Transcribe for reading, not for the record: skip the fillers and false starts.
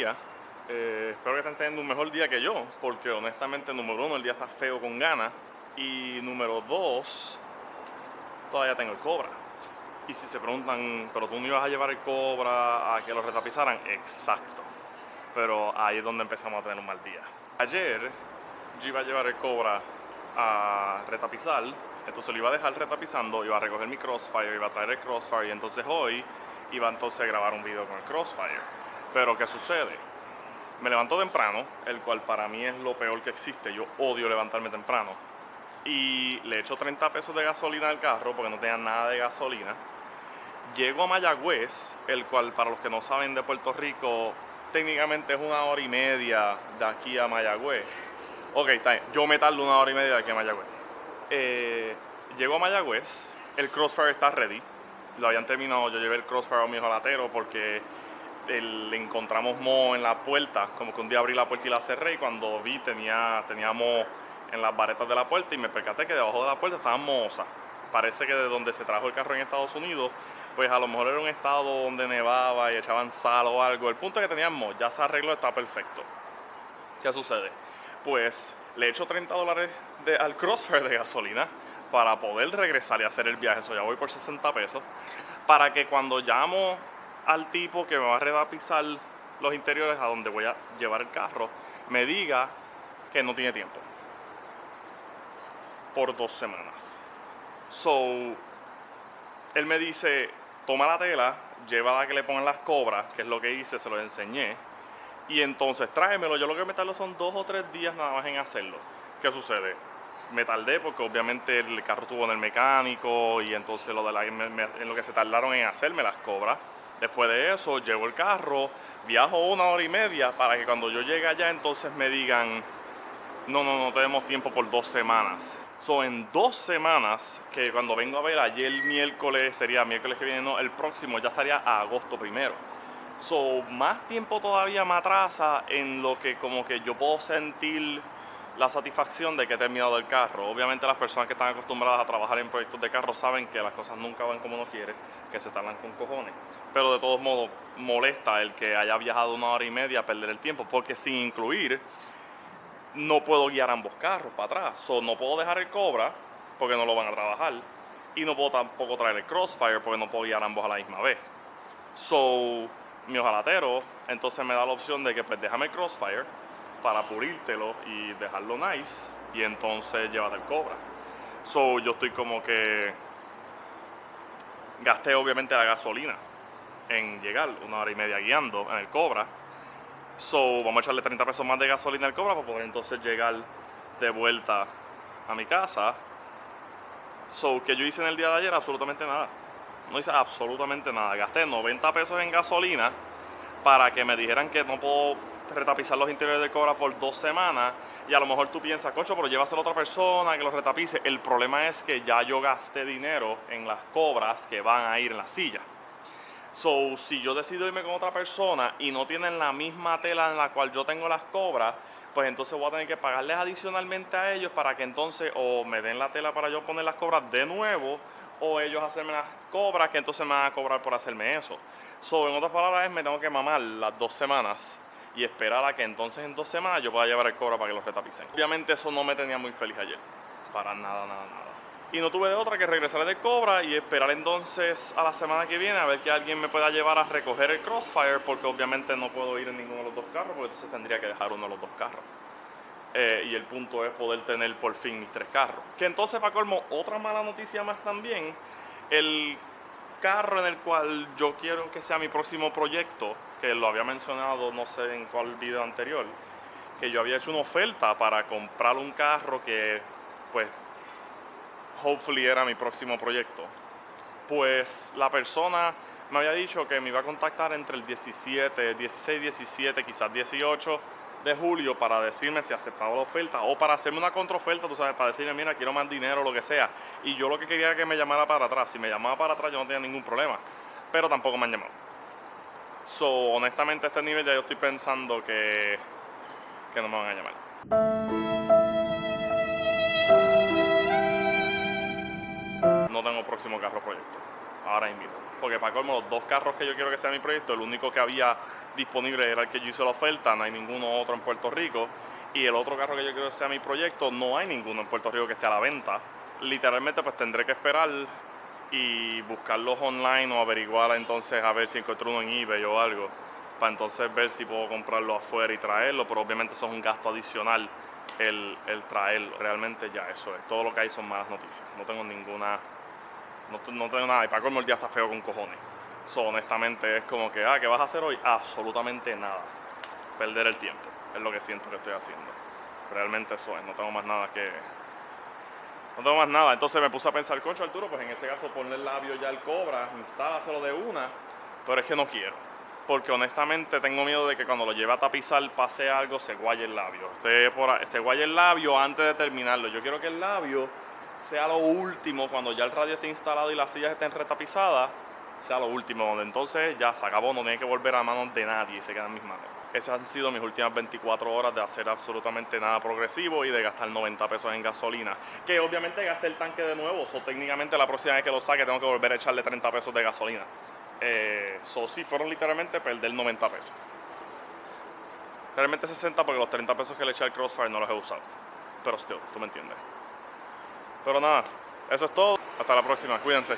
día. Espero que estén teniendo un mejor día que yo, porque honestamente, número uno, el día está feo con ganas. Y número dos, todavía tengo el Cobra. Y si se preguntan, ¿pero tú no ibas a llevar el Cobra a que lo retapizaran? Exacto. Pero ahí es donde empezamos a tener un mal día. Ayer yo iba a llevar el Cobra a retapizar, entonces lo iba a dejar retapizando, iba a recoger mi Crossfire, iba a traer el Crossfire y entonces hoy iba entonces a grabar un video con el Crossfire. Pero ¿qué sucede? Me levanto temprano, el cual para mí es lo peor que existe. Yo odio levantarme temprano. Y le echo 30 pesos de gasolina al carro porque no tenía nada de gasolina. Llego a Mayagüez, el cual para los que no saben de Puerto Rico, técnicamente es 1 hora y media de aquí a Mayagüez. Ok, está bien. Yo me tardo 1 hora y media de aquí a Mayagüez. Llego a Mayagüez, el Crossfire está ready. Lo habían terminado, yo llevé el Crossfire a mi jolatero porque le encontramos moho en la puerta. Como que un día abrí la puerta y la cerré y cuando vi teníamos en las varetas de la puerta y me percaté que debajo de la puerta estaban mohosas. Parece que de donde se trajo el carro en Estados Unidos, pues a lo mejor era un estado donde nevaba y echaban sal o algo. El punto es que tenían moho, ya se arregló, está perfecto. ¿Qué sucede? Pues le echo $30 al Crossfire de gasolina para poder regresar y hacer el viaje. Eso ya voy por 60 pesos. Para que cuando llamo al tipo que me va a retapizar los interiores a donde voy a llevar el carro, me diga que no tiene tiempo. Por 2 semanas. So, él me dice, toma la tela, llévala a que le pongan las cobras, que es lo que hice, se lo enseñé. Y entonces tráemelo. Yo lo que me tardo son 2 o 3 días nada más en hacerlo. ¿Qué sucede? Me tardé porque obviamente el carro estuvo en el mecánico y entonces en lo que se tardaron en hacerme las cobras. Después de eso, llevo el carro, viajo 1 hora y media para que cuando yo llegue allá entonces me digan no tenemos tiempo por 2 semanas. En 2 semanas, que cuando vengo a ver ayer miércoles, sería miércoles que viene, no, el próximo ya estaría a agosto 1. Más tiempo todavía me atrasa en lo que como que yo puedo sentir la satisfacción de que he terminado el carro. Obviamente las personas que están acostumbradas a trabajar en proyectos de carro saben que las cosas nunca van como uno quiere, que se tardan con cojones. Pero de todos modos molesta el que haya viajado 1 hora y media a perder el tiempo, porque sin incluir no puedo guiar ambos carros para atrás. No puedo dejar el Cobra porque no lo van a trabajar y no puedo tampoco traer el Crossfire porque no puedo guiar ambos a la misma vez. Mi hojalatero entonces me da la opción de que pues déjame el Crossfire para pulírtelo y dejarlo nice y entonces llévate el Cobra. Yo estoy como que gasté obviamente la gasolina en llegar 1 hora y media guiando en el Cobra. Vamos a echarle 30 pesos más de gasolina al Cobra para poder entonces llegar de vuelta a mi casa. ¿Qué yo hice en el día de ayer? Absolutamente nada. No hice absolutamente nada. Gasté 90 pesos en gasolina para que me dijeran que no puedo retapizar los interiores del Cobra por 2 semanas. Y a lo mejor tú piensas, cocho, pero llévaselo a otra persona que los retapice. El problema es que ya yo gasté dinero en las cobras que van a ir en la silla. Si yo decido irme con otra persona y no tienen la misma tela en la cual yo tengo las cobras, pues entonces voy a tener que pagarles adicionalmente a ellos para que entonces o me den la tela para yo poner las cobras de nuevo o ellos hacerme las cobras que entonces me van a cobrar por hacerme eso. En otras palabras, me tengo que mamar las 2 semanas y esperar a que entonces en 2 semanas yo pueda llevar el Cobra para que los retapicen. Obviamente eso no me tenía muy feliz ayer, para nada. Y no tuve de otra que regresar del Cobra y esperar entonces a la semana que viene a ver que alguien me pueda llevar a recoger el Crossfire, porque obviamente no puedo ir en ninguno de los 2 carros, porque entonces tendría que dejar uno de los 2 carros. Y el punto es poder tener por fin mis 3 carros. Que entonces, para colmo, otra mala noticia más también, el carro en el cual yo quiero que sea mi próximo proyecto, que lo había mencionado no sé en cuál video anterior, que yo había hecho una oferta para comprar un carro que pues hopefully era mi próximo proyecto. Pues la persona me había dicho que me iba a contactar entre el 16, 17, quizás 18 de julio para decirme si aceptaba la oferta o para hacerme una contraoferta, tú sabes, para decirme, mira, quiero más dinero o lo que sea. Y yo lo que quería era que me llamara para atrás. Si me llamaba para atrás yo no tenía ningún problema, pero tampoco me han llamado. Honestamente a este nivel ya yo estoy pensando que no me van a llamar. No tengo próximo carro proyecto ahora mismo, porque para colmo los 2 carros que yo quiero que sea mi proyecto, el único que había disponible era el que yo hice la oferta, no hay ninguno otro en Puerto Rico. Y el otro carro que yo quiero que sea mi proyecto, no hay ninguno en Puerto Rico que esté a la venta. Literalmente pues tendré que esperar y buscarlos online o averiguar entonces a ver si encuentro uno en eBay o algo, para entonces ver si puedo comprarlo afuera y traerlo, pero obviamente eso es un gasto adicional el traerlo. Realmente ya eso es, todo lo que hay son malas noticias, no tengo ninguna, no tengo nada, y para colmo el día está feo con cojones. Honestamente es como que, ¿qué vas a hacer hoy? Absolutamente nada, perder el tiempo, es lo que siento que estoy haciendo. Realmente eso es, no tengo más nada que... No tengo más nada, entonces me puse a pensar, concho Arturo, pues en ese caso ponle el labio ya al Cobra, instálaselo de una, pero es que no quiero, porque honestamente tengo miedo de que cuando lo lleve a tapizar pase algo, se guaye el labio, se guaye el labio antes de terminarlo. Yo quiero que el labio sea lo último, cuando ya el radio esté instalado y las sillas estén retapizadas, sea lo último, donde entonces ya se acabó, no tiene que volver a manos de nadie y se quedan en mis manos. Esas han sido mis últimas 24 horas de hacer absolutamente nada progresivo y de gastar 90 pesos en gasolina. Que obviamente gasté el tanque de nuevo, técnicamente la próxima vez que lo saque tengo que volver a echarle 30 pesos de gasolina. Sí, fueron literalmente perder 90 pesos. Realmente 60 porque los 30 pesos que le eché al Crossfire no los he usado. Pero still, tú me entiendes. Pero nada, eso es todo. Hasta la próxima, cuídense.